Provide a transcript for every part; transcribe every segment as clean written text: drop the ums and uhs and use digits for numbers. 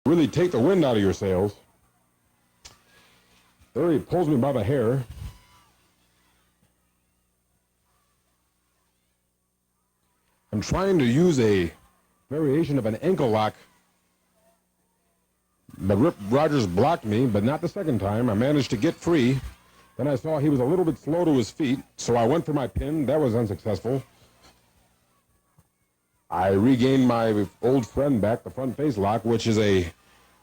really take the wind out of your sails. There he pulls me by the hair. I'm trying to use a variation of an ankle lock, but Rip Rogers blocked me, but not the second time. I managed to get free. Then I saw he was a little bit slow to his feet, so I went for my pin. That was unsuccessful. I regained my old friend back, the front face lock, which is a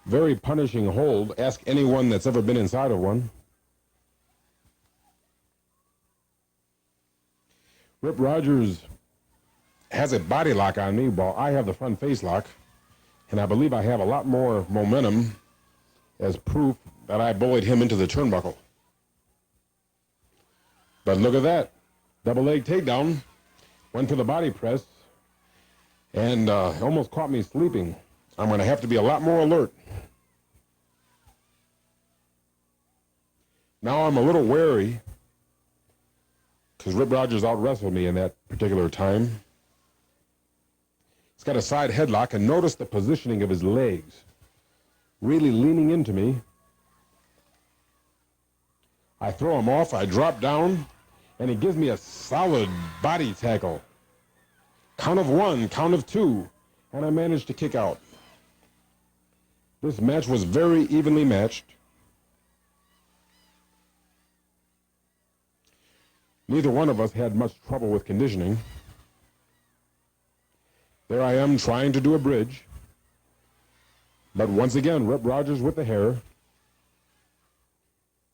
very punishing hold. Ask anyone that's ever been inside of one. Rip Rogers has a body lock on me while I have the front face lock, and I believe I have a lot more momentum as proof that I bullied him into the turnbuckle. But look at that. Double leg takedown. Went for the body press and almost caught me sleeping. I'm going to have to be a lot more alert. Now I'm a little wary because Rip Rogers out-wrestled me in that particular time. He's got a side headlock, and notice the positioning of his legs. Really leaning into me. I throw him off, I drop down, and he gives me a solid body tackle. Count of one, count of two, and I managed to kick out. This match was very evenly matched. Neither one of us had much trouble with conditioning. There I am trying to do a bridge. But once again, Rip Rogers with the hair.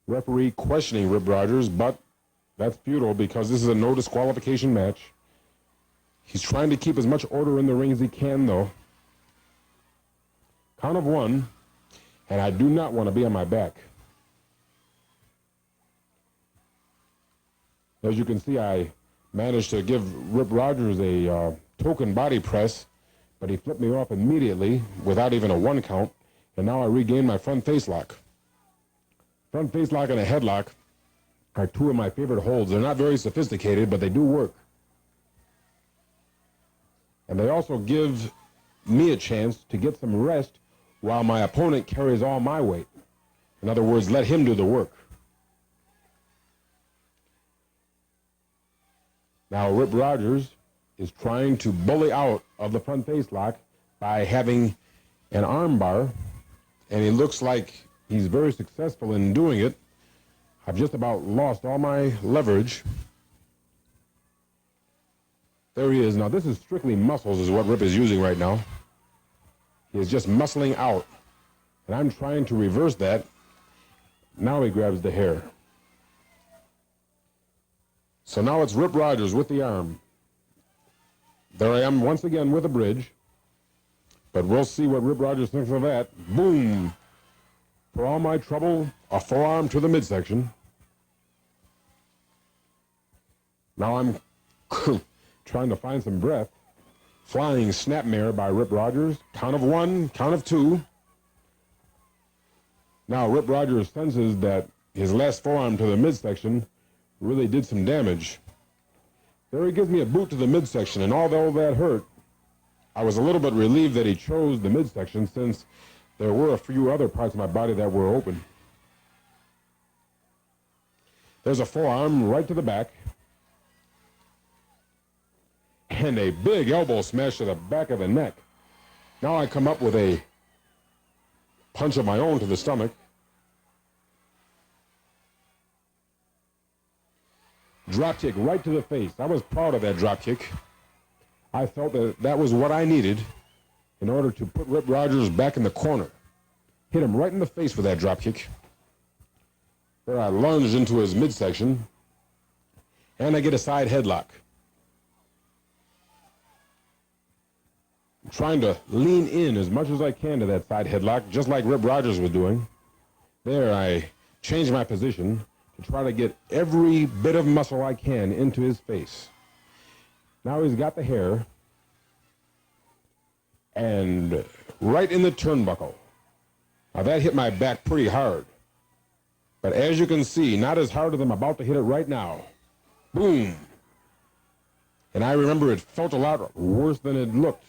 Referee questioning Rip Rogers, but that's futile because this is a no disqualification match. He's trying to keep as much order in the ring as he can, though. Count of one, and I do not want to be on my back. As you can see, I managed to give Rip Rogers a token body press, but he flipped me off immediately without even a one count, and now I regain my front face lock. Front face lock and a headlock are two of my favorite holds. They're not very sophisticated, but they do work. And they also give me a chance to get some rest while my opponent carries all my weight. In other words, let him do the work. Now, Rip Rogers is trying to bully out of the front face lock by having an arm bar, and he looks like he's very successful in doing it. I've just about lost all my leverage. There he is. Now, this is strictly muscles is what Rip is using right now. He is just muscling out, and I'm trying to reverse that. Now he grabs the hair. So now it's Rip Rogers with the arm. There I am once again with a bridge. But we'll see what Rip Rogers thinks of that. Boom! For all my trouble, a forearm to the midsection. Now I'm trying to find some breath. Flying snapmare by Rip Rogers. Count of one, count of two. Now Rip Rogers senses that his last forearm to the midsection really did some damage. There he gives me a boot to the midsection, and although that hurt, I was a little bit relieved that he chose the midsection since there were a few other parts of my body that were open. There's a forearm right to the back, and a big elbow smash to the back of the neck. Now I come up with a punch of my own to the stomach. Drop kick right to the face. I was proud of that drop kick. I felt that that was what I needed in order to put Rip Rogers back in the corner. Hit him right in the face with that drop kick. There I lunged into his midsection, and I get a side headlock. I'm trying to lean in as much as I can to that side headlock, just like Rip Rogers was doing. There I changed my position to try to get every bit of muscle I can into his face. Now he's got the hair, and right in the turnbuckle. Now that hit my back pretty hard. But as you can see, not as hard as I'm about to hit it right now. Boom. And I remember it felt a lot worse than it looked.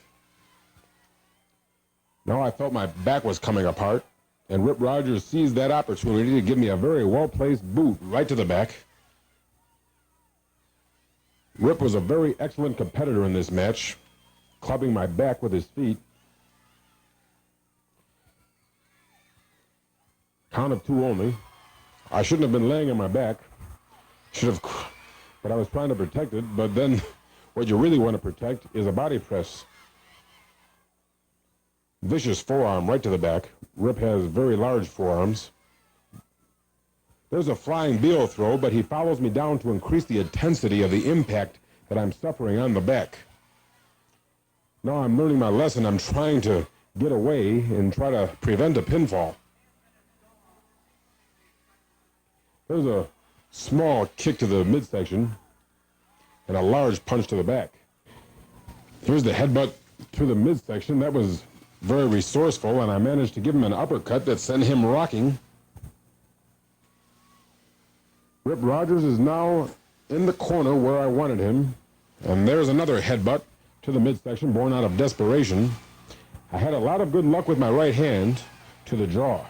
Now I felt my back was coming apart, and Rip Rogers seized that opportunity to give me a very well-placed boot right to the back. Rip was a very excellent competitor in this match, clubbing my back with his feet. Count of two only. I shouldn't have been laying on my back. But I was trying to protect it. But then what you really want to protect is a body press. Vicious forearm right to the back. Rip has very large forearms. There's a flying Beal throw, but he follows me down to increase the intensity of the impact that I'm suffering on the back. Now I'm learning my lesson. I'm trying to get away and try to prevent a pinfall. There's a small kick to the midsection and a large punch to the back. Here's the headbutt to the midsection. That was very resourceful, and I managed to give him an uppercut that sent him rocking. Rip Rogers is now in the corner where I wanted him, and there's another headbutt to the midsection born out of desperation. I had a lot of good luck with my right hand to the jaw.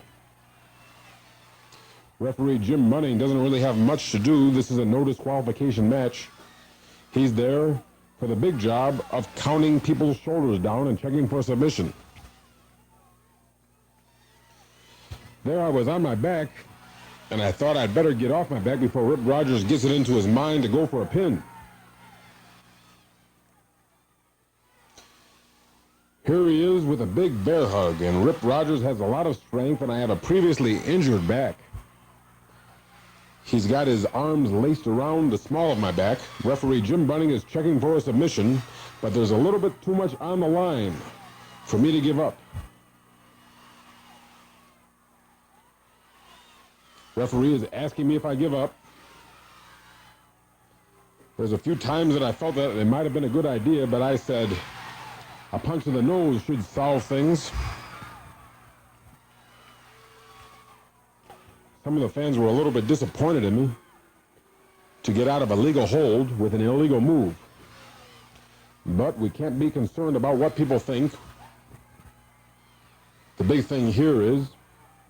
Referee Jim Munning doesn't really have much to do. This is a no disqualification match. He's there for the big job of counting people's shoulders down and checking for submission. There I was on my back, and I thought I'd better get off my back before Rip Rogers gets it into his mind to go for a pin. Here he is with a big bear hug, and Rip Rogers has a lot of strength, and I have a previously injured back. He's got his arms laced around the small of my back. Referee Jim Bunning is checking for a submission, but there's a little bit too much on the line for me to give up. Referee is asking me if I give up. There's a few times that I felt that it might have been a good idea, but I said a punch to the nose should solve things. Some of the fans were a little bit disappointed in me to get out of a legal hold with an illegal move. But we can't be concerned about what people think. The big thing here is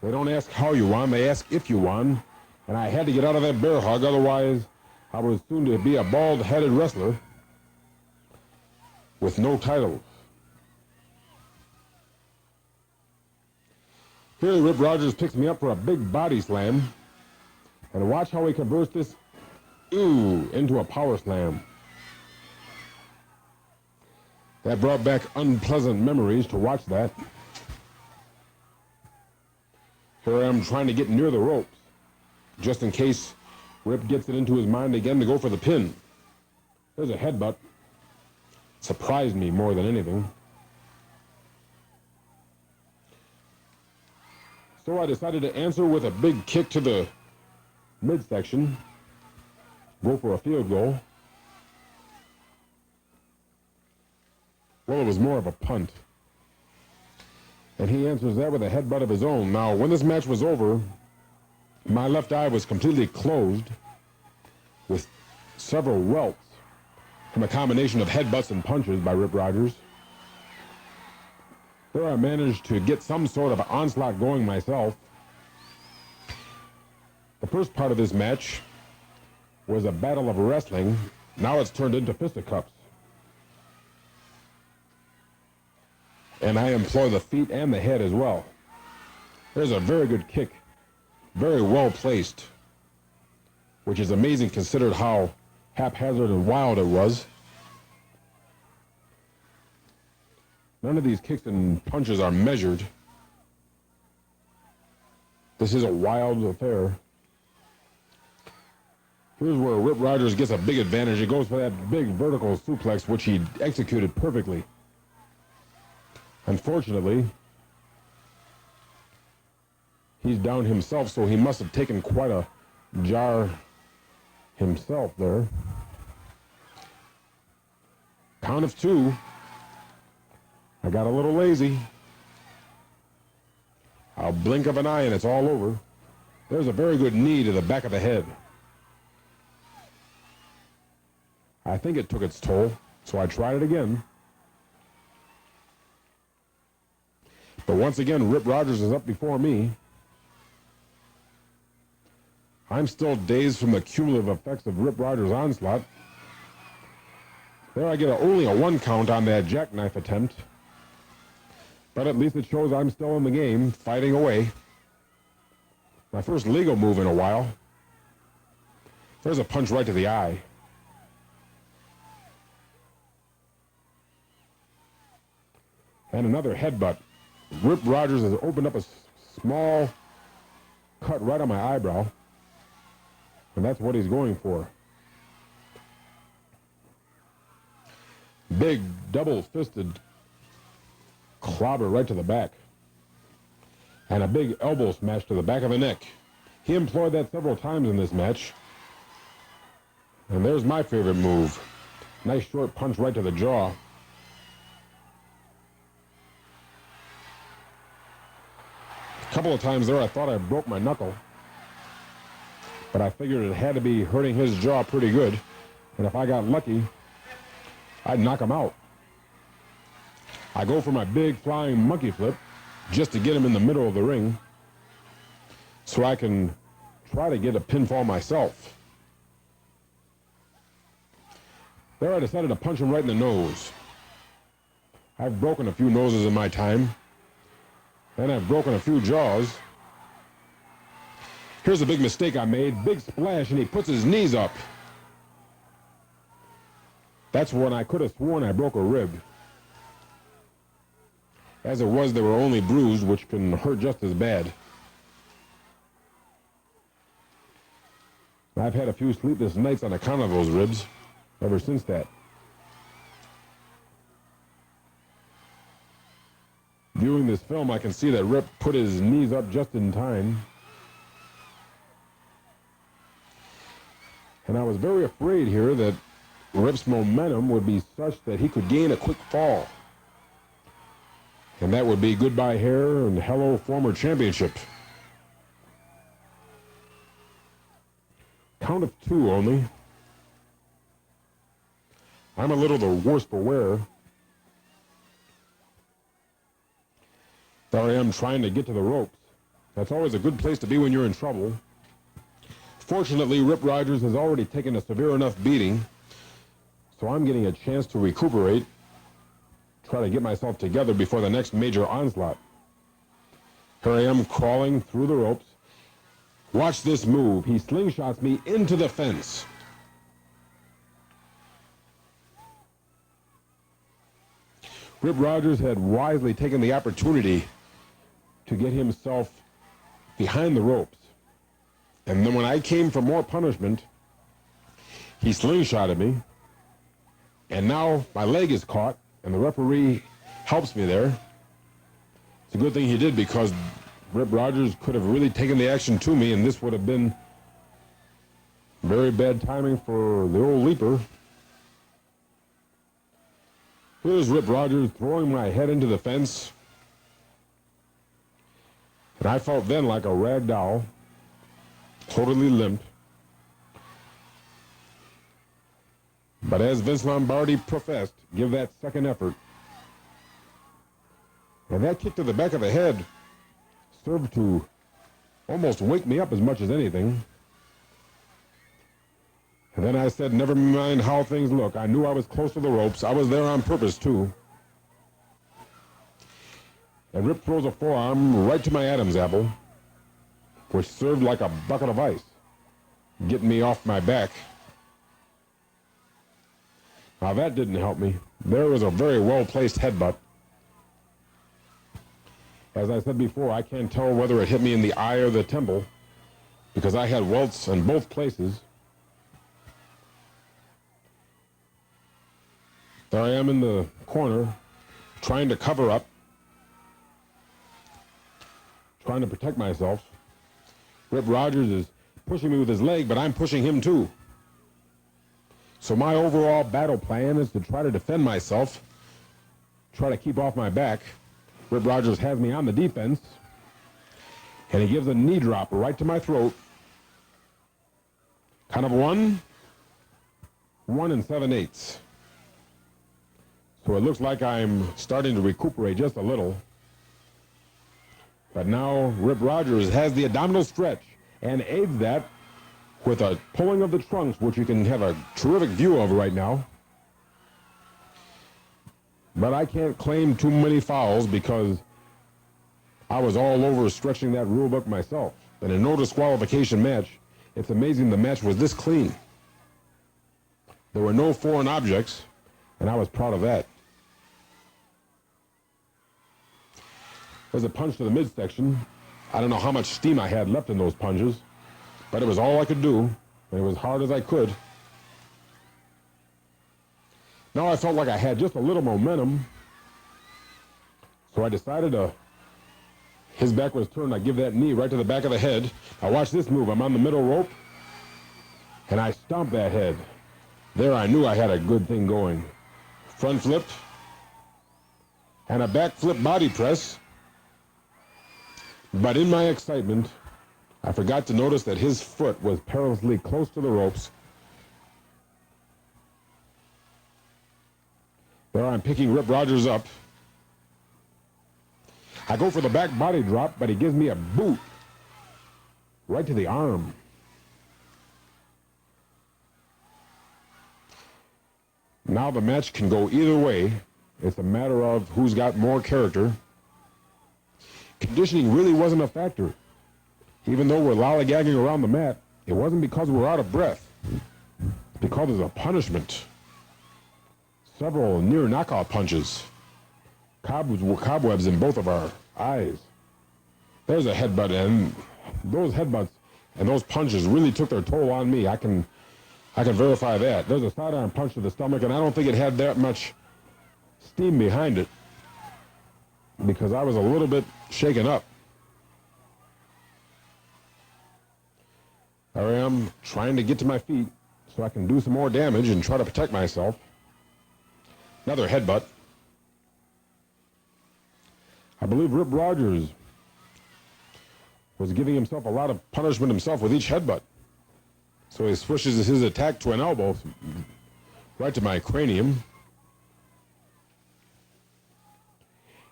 they don't ask how you won, they ask if you won. And I had to get out of that bear hug, otherwise I was soon to be a bald-headed wrestler with no title. Here, Rip Rogers picks me up for a big body slam. And watch how he converts this into a power slam. That brought back unpleasant memories to watch that. Here I am trying to get near the ropes, just in case Rip gets it into his mind again to go for the pin. There's a headbutt. Surprised me more than anything. So I decided to answer with a big kick to the midsection. Go for a field goal. Well, it was more of a punt. And he answers that with a headbutt of his own. Now, when this match was over, my left eye was completely closed with several welts from a combination of headbutts and punches by Rip Rogers. There I managed to get some sort of onslaught going myself. The first part of this match was a battle of wrestling. Now it's turned into fisticuffs. And I employ the feet and the head as well. There's a very good kick, very well placed, which is amazing considered how haphazard and wild it was. None of these kicks and punches are measured. This is a wild affair. Here's where Rip Rogers gets a big advantage. He goes for that big vertical suplex, which he executed perfectly. Unfortunately, he's down himself, so he must have taken quite a jar himself there. Count of two. I got a little lazy. I'll blink of an eye and it's all over. There's a very good knee to the back of the head. I think it took its toll, so I tried it again. But once again, Rip Rogers is up before me. I'm still dazed from the cumulative effects of Rip Rogers' onslaught. There I get only a 1 count on that jackknife attempt. But at least it shows I'm still in the game, fighting away. My first legal move in a while. There's a punch right to the eye. And another headbutt. Rip Rogers has opened up a small cut right on my eyebrow. And that's what he's going for. Big double-fisted clobber right to the back. And a big elbow smash to the back of the neck. He employed that several times in this match. And there's my favorite move. Nice short punch right to the jaw. A couple of times there I thought I broke my knuckle. But I figured it had to be hurting his jaw pretty good. And if I got lucky, I'd knock him out. I go for my big flying monkey flip just to get him in the middle of the ring so I can try to get a pinfall myself. There I decided to punch him right in the nose. I've broken a few noses in my time, and I've broken a few jaws. Here's a big mistake I made. Big splash, and he puts his knees up. That's when I could have sworn I broke a rib. As it was, they were only bruised, which can hurt just as bad. I've had a few sleepless nights on account of those ribs ever since that. Viewing this film, I can see that Rip put his knees up just in time. And I was very afraid here that Rip's momentum would be such that he could gain a quick fall. And that would be goodbye hair and hello former championship. Count of 2 only. I'm a little the worse for wear. There I am trying to get to the ropes. That's always a good place to be when you're in trouble. Fortunately, Rip Rogers has already taken a severe enough beating, so I'm getting a chance to recuperate, try to get myself together before the next major onslaught. Here I am crawling through the ropes. Watch this move. He slingshots me into the fence. Rip Rogers had wisely taken the opportunity to get himself behind the ropes. And then when I came for more punishment, he slingshotted me. And now my leg is caught, and the referee helps me there. It's a good thing he did, because Rip Rogers could have really taken the action to me, and this would have been very bad timing for the old leaper. Here's Rip Rogers throwing my head into the fence. And I felt then like a rag doll, totally limp. But as Vince Lombardi professed, give that second effort. And that kick to the back of the head served to almost wake me up as much as anything. And then I said, never mind how things look. I knew I was close to the ropes. I was there on purpose, too. And Rip throws a forearm right to my Adam's apple, which served like a bucket of ice, getting me off my back. Now that didn't help me. There was a very well-placed headbutt. As I said before, I can't tell whether it hit me in the eye or the temple, because I had welts in both places. There I am in the corner, trying to cover up, trying to protect myself. Rip Rogers is pushing me with his leg, but I'm pushing him too. So my overall battle plan is to try to defend myself, try to keep off my back. Rip Rogers has me on the defense, and he gives a knee drop right to my throat. Kind of 1 7/8. So it looks like I'm starting to recuperate just a little. But now Rip Rogers has the abdominal stretch and aids that with a pulling of the trunks, which you can have a terrific view of right now. But I can't claim too many fouls because I was all over stretching that rule book myself. In a no disqualification match, it's amazing the match was this clean. There were no foreign objects, and I was proud of that. There's a punch to the midsection. I don't know how much steam I had left in those punches, but it was all I could do, and it was hard as I could. Now I felt like I had just a little momentum, so I decided to, his back was turned, I give that knee right to the back of the head. Now watch this move, I'm on the middle rope, and I stomp that head. There I knew I had a good thing going. Front flip, and a back flip body press. But in my excitement, I forgot to notice that his foot was perilously close to the ropes. There I'm picking Rip Rogers up. I go for the back body drop, but he gives me a boot right to the arm. Now the match can go either way. It's a matter of who's got more character. Conditioning really wasn't a factor. Even though we're lollygagging around the mat, it wasn't because we're out of breath. It's because of a punishment. Several near knockout punches. Cobwebs in both of our eyes. There's a headbutt, and those headbutts and those punches really took their toll on me. I can verify that. There's a sidearm punch to the stomach, and I don't think it had that much steam behind it because I was a little bit shaken up. There I am trying to get to my feet so I can do some more damage and try to protect myself. Another headbutt. I believe Rip Rogers was giving himself a lot of punishment himself with each headbutt. So he switches his attack to an elbow right to my cranium.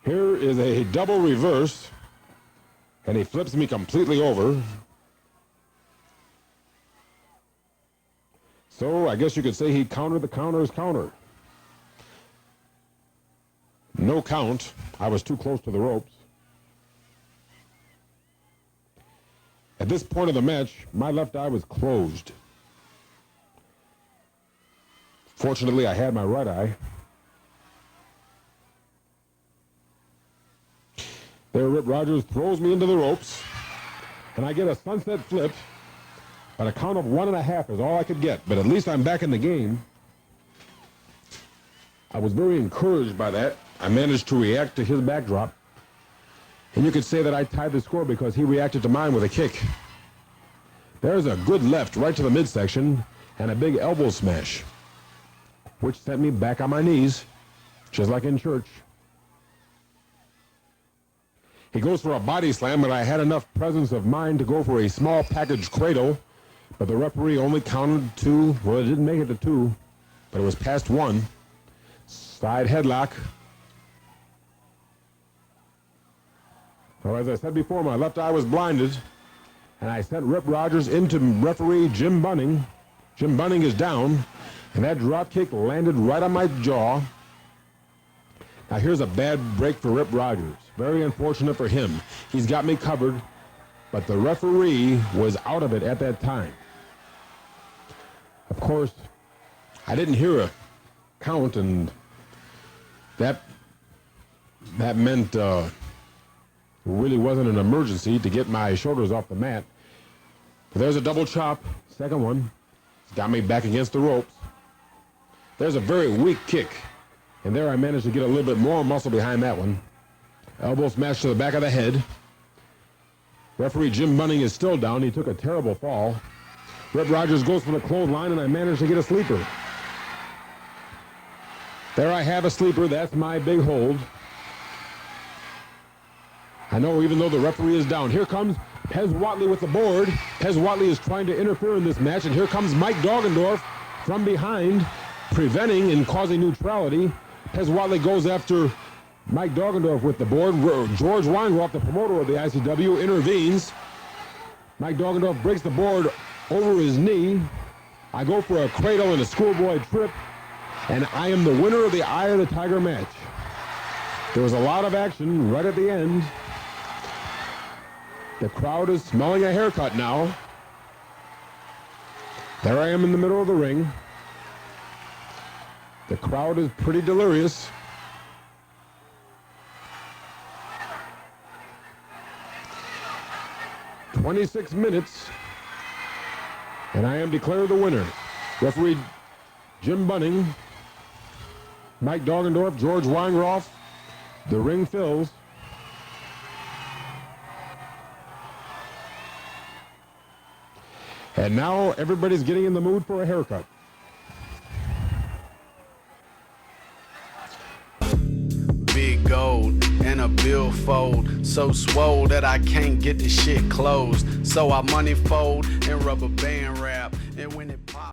Here is a double reverse, and he flips me completely over. So I guess you could say he countered the counter's counter. No count. I was too close to the ropes. At this point of the match, my left eye was closed. Fortunately, I had my right eye. There, Rip Rogers throws me into the ropes, and I get a sunset flip, but a count of 1.5 is all I could get, but at least I'm back in the game. I was very encouraged by that. I managed to react to his backdrop, and you could say that I tied the score because he reacted to mine with a kick. There's a good left right to the midsection and a big elbow smash, which sent me back on my knees, just like in church. He goes for a body slam, but I had enough presence of mind to go for a small package cradle, but the referee only counted 2. Well, it didn't make it to 2, but it was past 1. Side headlock. Well, as I said before, my left eye was blinded, and I sent Rip Rogers into referee Jim Bunning. Jim Bunning is down, and that drop kick landed right on my jaw. Now here's a bad break for Rip Rogers. Very unfortunate for him. He's got me covered, but the referee was out of it at that time. Of course, I didn't hear a count, and that meant it really wasn't an emergency to get my shoulders off the mat. But there's a double chop, second one. It's got me back against the ropes. There's a very weak kick, and there I managed to get a little bit more muscle behind that one. Elbow smash to the back of the head. Referee Jim Bunning is still down. He took a terrible fall. Rip Rogers goes for the clothesline, and I managed to get a sleeper. There I have a sleeper. That's my big hold. I know, even though the referee is down. Here comes Pez Watley with the board. Pez Watley is trying to interfere in this match, and here comes Mike Doggendorf from behind, preventing and causing neutrality. Pez Watley goes after Mike Doggendorf with the board. George Weinroth, the promoter of the ICW, intervenes. Mike Doggendorf breaks the board over his knee. I go for a cradle and a schoolboy trip, and I am the winner of the Eye of the Tiger match. There was a lot of action right at the end. The crowd is smelling a haircut now. There I am in the middle of the ring. The crowd is pretty delirious. "26 minutes, and I am declared the winner." Referee Jim Bunning, Mike Doggendorf, George Weinroth. The ring fills. And now everybody's getting in the mood for a haircut. Big gold and a billfold, so swole that I can't get the shit closed. So I money fold and rubber band wrap, and when it pop.